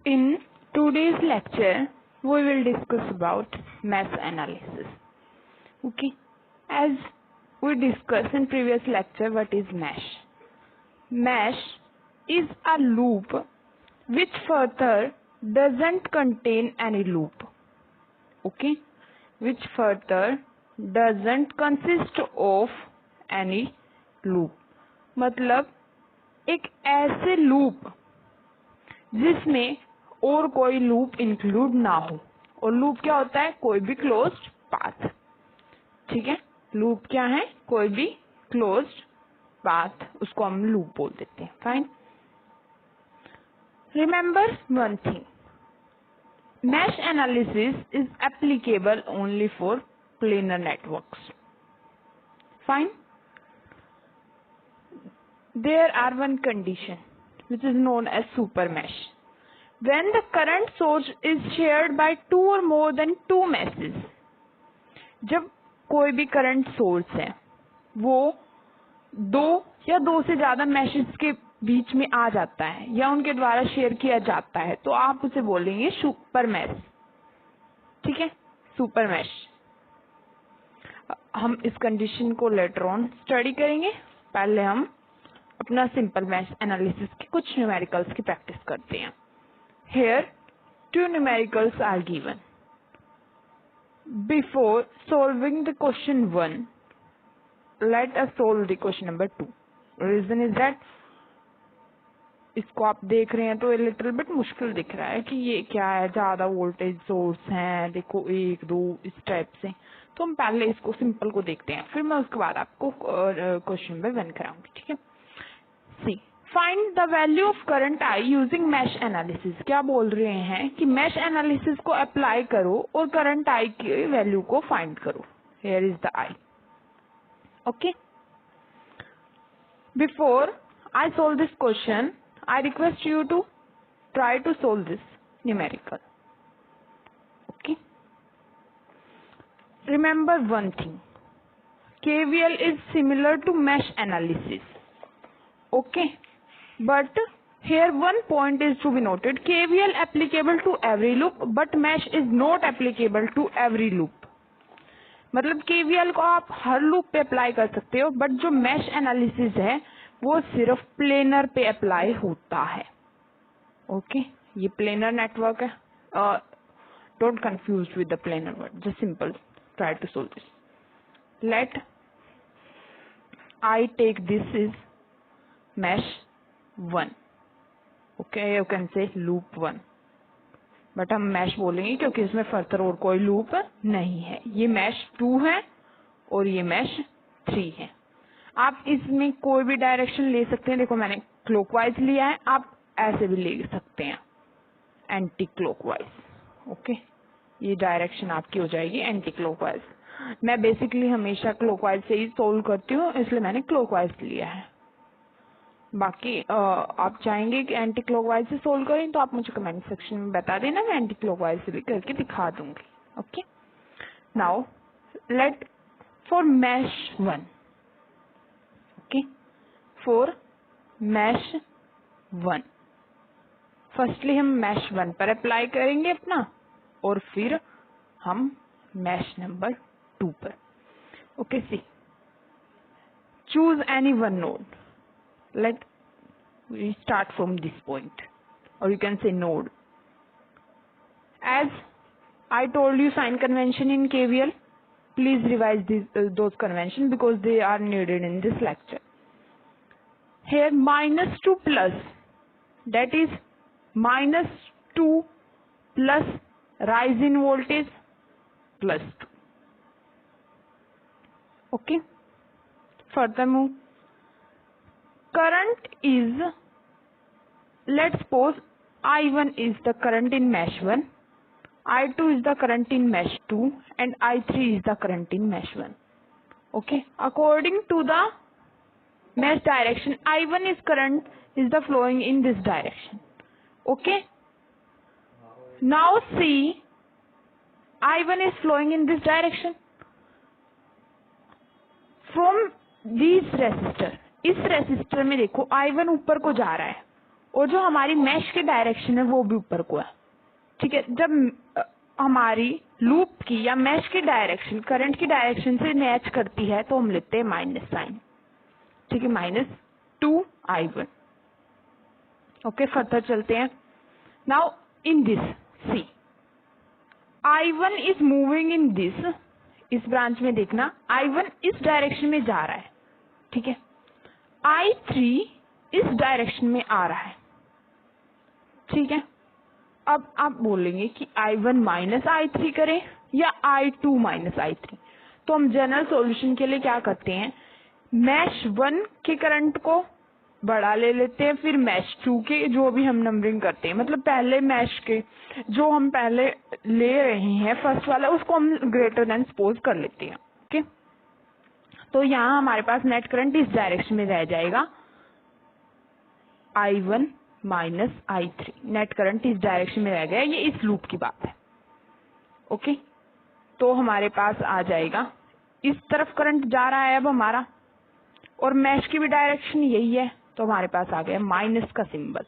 In today's lecture, we will discuss about mesh analysis. Okay, as we discussed in previous lecture, what is mesh? Mesh is a loop which further doesn't contain any loop. Okay, which further doesn't consist of any loop. मतलब एक ऐसे loop जिसमें और कोई loop include ना हो। और loop क्या होता है? कोई भी क्लोज्ड पाथ। ठीक है, लूप क्या है? कोई भी क्लोज्ड पाथ, उसको हम लूप बोल देते हैं। Fine. Remember one thing, mesh analysis is applicable only for planar networks. Fine. There are one condition which is known as super mesh. When the current source is shared by two or more than two meshes, जब कोई भी current source है वो दो या दो से ज्यादा मैशेस के बीच में आ जाता है या उनके द्वारा शेयर किया जाता है, तो आप उसे बोलेंगे सुपर मैश। ठीक है, सुपर मैश। हम इस कंडीशन को लेटर ऑन स्टडी करेंगे। पहले हम अपना सिंपल मैश एनालिसिस की कुछ न्यूमेरिकल्स की प्रैक्टिस करते हैं। Here two numericals are given. Before solving the question 1, let us solve the question number 2. Reason is that इसको आप देख रहे हैं तो लिटिल बिट मुश्किल दिख रहा है कि ये क्या है, ज्यादा वोल्टेज सोर्स है, देखो 1 2 इस टाइप से। तो हम पहले इसको सिंपल को देखते हैं, फिर मैं उसके बाद आपको क्वेश्चन नंबर 1 कराऊंगी। ठीक है, see find the value of current I using mesh analysis. क्या बोल रहे हैं कि मैश एनालिसिस को अप्लाई करो और करंट आई की वैल्यू को फाइंड करो। Here is the I. Okay. Before I solve this question, I request you to try to solve this numerical. Okay. Remember one thing. KVL is similar to mesh analysis. Okay. But here one point is to be noted. KVL applicable to every loop, but mesh is not applicable to every loop. मतलब KVL को आप हर loop पे apply कर सकते हो, but जो mesh analysis है वो सिर्फ प्लेनर पे अप्लाई होता है। ओके, ये प्लेनर नेटवर्क है। Don't confuse with the planar word, just simple try to solve this. Let I take this is mesh 1। Okay, you can say loop 1, but हम mesh बोलेंगे क्योंकि इसमें फर्दर और कोई लूप नहीं है। ये मैश 2 है और ये मैश 3 है। आप इसमें कोई भी डायरेक्शन ले सकते हैं। देखो मैंने क्लॉकवाइज लिया है, आप ऐसे भी ले सकते हैं, एंटी क्लॉकवाइज। ओके, ये डायरेक्शन आपकी हो जाएगी एंटी क्लॉकवाइज। मैं बेसिकली हमेशा क्लॉकवाइज से ही सोल्व करती हूँ, इसलिए मैंने क्लॉकवाइज लिया है। बाकी आप चाहेंगे कि एंटी क्लॉकवाइज से सोल्व करें तो आप मुझे कमेंट सेक्शन में बता देना, मैं एंटी क्लॉकवाइज से भी करके दिखा दूंगी। Okay, now let for mesh 1। Okay, for mesh 1 firstly हम मैश 1 पर अप्लाई करेंगे अपना, और फिर हम मैश नंबर 2 पर। Okay, see choose any one node. Let we start from this point, or you can say node. As I told you sign convention in KVL, please revise those conventions because they are needed in this lecture. Here minus 2 plus, that is minus 2 plus rise in voltage plus 2. Okay, further move. Current is, let's suppose I1 is the current in mesh 1, I2 is the current in mesh 2, and I3 is the current in mesh 1. Okay, according to the mesh direction, I1 is current is the flowing in this direction. Okay, now see I1 is flowing in this direction from these resistor। इस resistor में देखो I1 ऊपर को जा रहा है और जो हमारी मैश की डायरेक्शन है वो भी ऊपर को है। ठीक है, जब हमारी लूप की या मैश की डायरेक्शन करंट की डायरेक्शन से मैच करती है तो हम लेते हैं माइनस साइन। ठीक है, -2I1। ओके, फर्दर चलते हैं। Now in this see I1 is moving in this, इस ब्रांच में देखना I1 इस डायरेक्शन में जा रहा है। ठीक है, I3 इस डायरेक्शन में आ रहा है। ठीक है, अब आप बोलेंगे कि I1 माइनस I3 करें या I2 माइनस I3। तो हम जनरल सॉल्यूशन के लिए क्या करते हैं, मैश 1 के करंट को बड़ा ले लेते हैं, फिर मैश 2 के जो भी हम नंबरिंग करते हैं, मतलब पहले मैश के जो हम पहले ले रहे हैं फर्स्ट वाला उसको हम ग्रेटर देन सपोज कर लेते हैं। ओके, तो यहाँ हमारे पास नेट करंट इस डायरेक्शन में रह जाएगा I1 minus I3। Net current इस डायरेक्शन में रह गया, ये इस लूप की बात है। ओके, तो हमारे पास आ जाएगा इस तरफ करंट जा रहा है अब हमारा, और मैश की भी डायरेक्शन यही है, तो हमारे पास आ गया माइनस का सिंबल,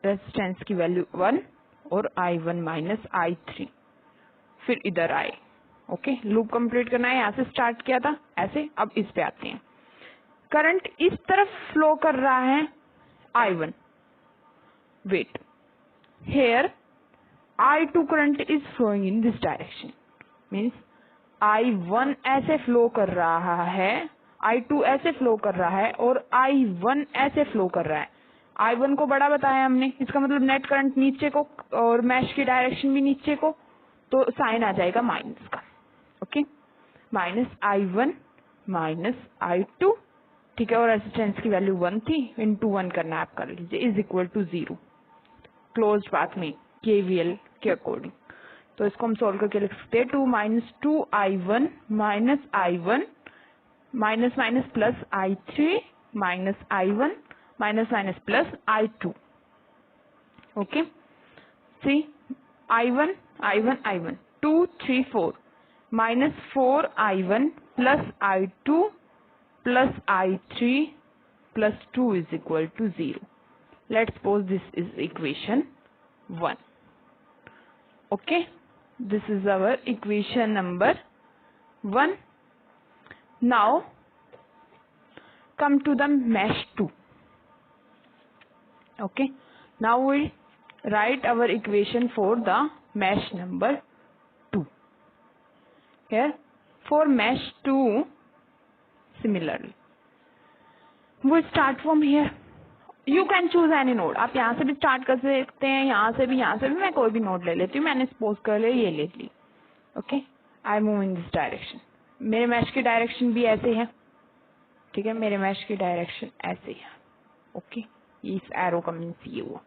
रेजिस्टेंस की वैल्यू 1 और I1 माइनस I3 फिर इधर आए। ओके, लूप कंप्लीट करना है, यहाँ से स्टार्ट किया था ऐसे, अब इस पे आते हैं। करंट इस तरफ फ्लो कर रहा है I1, wait, here I2 current is flowing in this direction, means I1 ऐसे फ्लो कर रहा है, I2 ऐसे फ्लो कर रहा है और I1 ऐसे फ्लो कर रहा है। I1 को बड़ा बताया हमने, इसका मतलब नेट करंट नीचे को और मैश की डायरेक्शन भी नीचे को, तो साइन आ जाएगा माइनस का। Okay, minus I1 minus I2। ठीक है, और रेजिस्टेंस की वैल्यू 1 थी, इंटू 1 करना है, आप कर लीजिए, is equal to 0 close path में KVL के अकॉर्डिंग। तो इसको हम सोल्व करके लिख सकते हैं 2 minus 2I1 minus I1 minus minus plus I3 minus I1 minus minus plus I2। Okay, see I1 I1 I1 2 3 4 minus 4I1 plus I2 plus I3 plus 2 is equal to 0। Let's suppose this is equation 1. Okay, this is our equation number 1. Now come to the mesh 2. Okay, now we write our equation for the mesh number 2. Here for mesh 2, similarly we start from here. You can choose any node, आप यहाँ से भी start कर सकते हैं, यहाँ से भी मैं कोई भी नोड ले लेती हूँ, मैंने सपोज कर लिया ये ले ली। Okay, I move in this direction, मेरे मैश की डायरेक्शन भी ऐसे है। ठीक है, मेरे मैश की डायरेक्शन ऐसे है। ओके, इस एरो का मीन्स ये हुआ।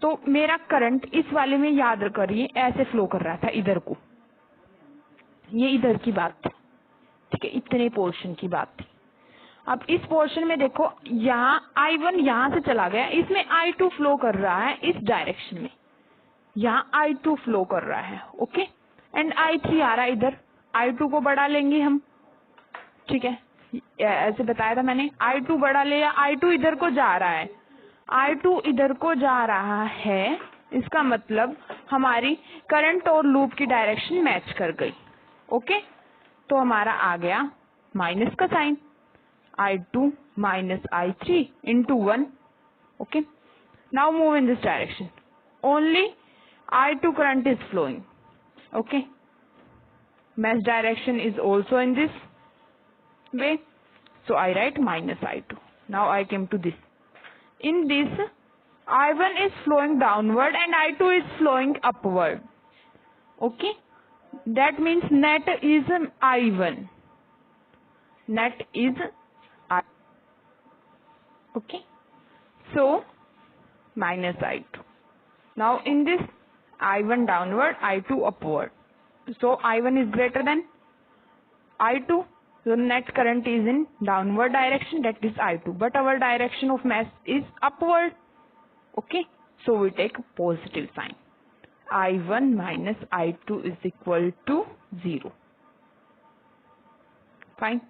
तो मेरा करंट इस वाले में याद करिए ऐसे फ्लो कर रहा था इधर को, ये इधर की बात थी। ठीक है, इतने पोर्शन की बात थी। अब इस पोर्शन में देखो, यहाँ I1 यहाँ से चला गया, इसमें I2 फ्लो कर रहा है इस डायरेक्शन में, यहाँ I2 फ्लो कर रहा है। ओके, एंड I3 आ रहा है इधर, I2 को बढ़ा लेंगे हम। ठीक है, ऐसे बताया था मैंने, I2 बढ़ा लिया, I2 इधर को जा रहा है, I2 इधर को जा रहा है, इसका मतलब हमारी करंट और लूप की डायरेक्शन मैच कर गई। ओके, तो हमारा आ गया माइनस का sign, I2 minus I3 into 1. Okay, now move in this direction, only I2 current is flowing. Okay, mesh direction is also in this way, so I write minus I2. Now I came to this, in this I1 is flowing downward and I2 is flowing upward. Okay, that means net is I1, net is I. Okay, so minus I2. Now in this I1 downward, I2 upward. So I1 is greater than I2. So net current is in downward direction, that is I2. But our direction of mesh is upward. Okay, so we take positive sign. I1 minus I2 is equal to 0. Fine.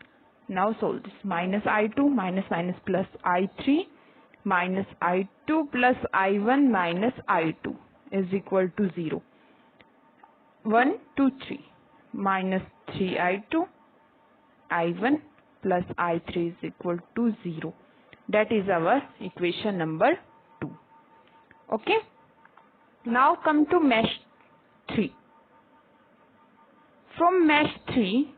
Now solve this. Minus I2 minus minus plus I3 minus I2 plus I1 minus I2 is equal to 0. 1, 2, 3 minus 3I2 I1 plus I3 is equal to 0. That is our equation number 2. Okay. Now come to mesh 3. From mesh 3,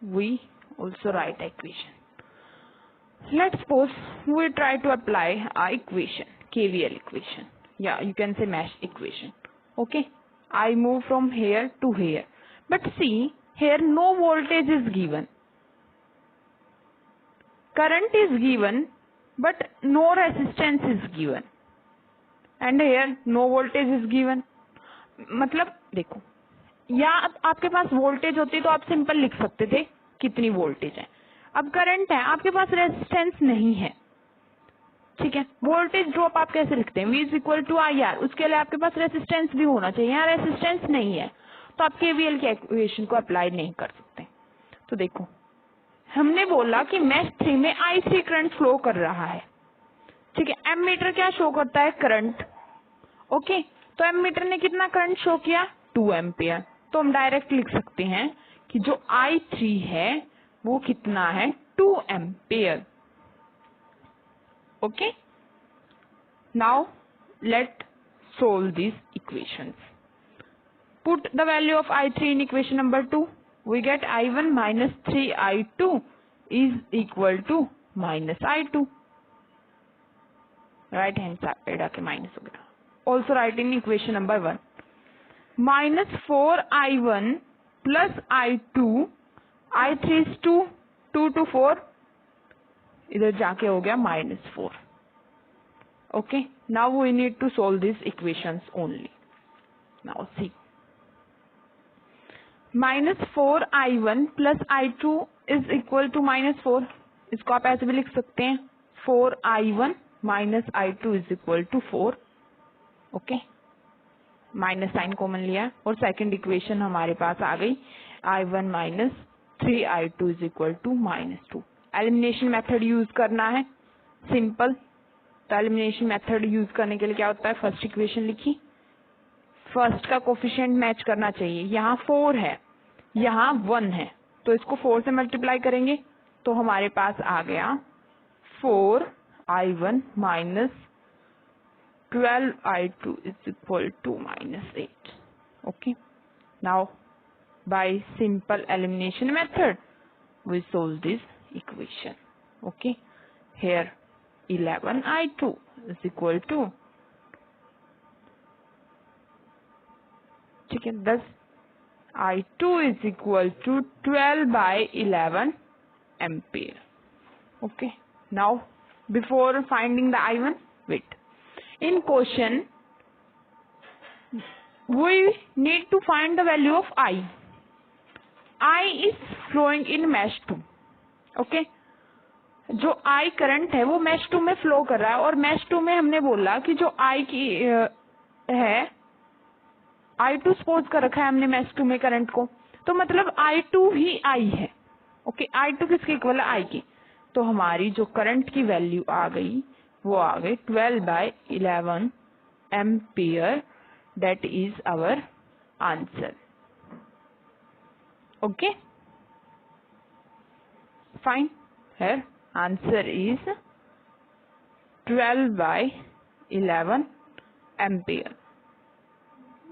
we also write equation. Let's suppose we try to apply our equation, KVL equation. Yeah, you can say mesh equation. Okay. I move from here to here. But see, here no voltage is given. Current is given, but no resistance is given. And here no voltage is given. मतलब देखो, या आपके पास voltage होती तो आप simple लिख सकते थे कितनी वोल्टेज है. अब करंट है, आपके पास रेजिस्टेंस नहीं है. ठीक है, वोल्टेज ड्रॉप आप कैसे लिखते हैं? V is equal to IR. उसके लिए आपके पास रेजिस्टेंस भी होना चाहिए. यहाँ रेजिस्टेंस नहीं है तो आप KVL के इक्वेशन को अप्लाई नहीं कर सकते. तो देखो, हमने बोला कि मेश 3 में I3 करंट फ्लो कर रहा है. ठीक है, एमीटर क्या शो करता है? करंट. ओके, तो एमीटर ने कितना करंट शो किया? 2 एम्पियर. तो हम डायरेक्ट लिख सकते हैं कि जो I3 है वो कितना है? 2 ampere. Okay, now late solve this equations. Put the value of I3 in equation number 2. We get I1 minus 3I2 is equal to minus I2. Right hand side आके minus हो गया. Also write in equation number 1. Minus 4I1 plus I2. I3 is 2. 2 to 4. इधर जाके हो गया minus 4. Okay. Now we need to solve these equations only. Now see. Minus 4I1 plus I2 is equal to minus 4. इसको आप ऐसे भी लिख सकते हैं 4I1 minus I2 is equal to 4. Okay, minus sine common लिया और सेकंड इक्वेशन हमारे पास आ गई I1 minus 3I2 is equal to minus 2. Elimination method use करना है, सिंपल. तो एलिमिनेशन मेथड यूज करने के लिए क्या होता है? फर्स्ट इक्वेशन लिखी, फर्स्ट का कोफिशिएंट मैच करना चाहिए. यहाँ 4 है, यहाँ 1 है, तो इसको 4 से मल्टीप्लाई करेंगे तो हमारे पास आ गया 4I1 minus 12I2 is equal to minus 8. Okay. Now by simple elimination method we solve this equation. Okay. Here 11I2 is equal to, ठीक है, 10 I2 is equal to 12 by 11 ampere. Okay. Now before finding the I1, wait. In question we need to find the value of I. I is flowing in mesh 2. Okay. जो I current है वो mesh 2 में flow कर रहा है और mesh 2 में हमने बोला कि जो I की है I2 सपोज कर रखा है हमने मेश 2 में करंट को, तो मतलब I2 ही I है. ओके, I2 किसके इक्वल है? I की. तो हमारी जो करंट की वैल्यू आ गई वो आ गई 12 by 11 ampere. That is our answer. Okay, fine. Here answer is 12 by 11 ampere.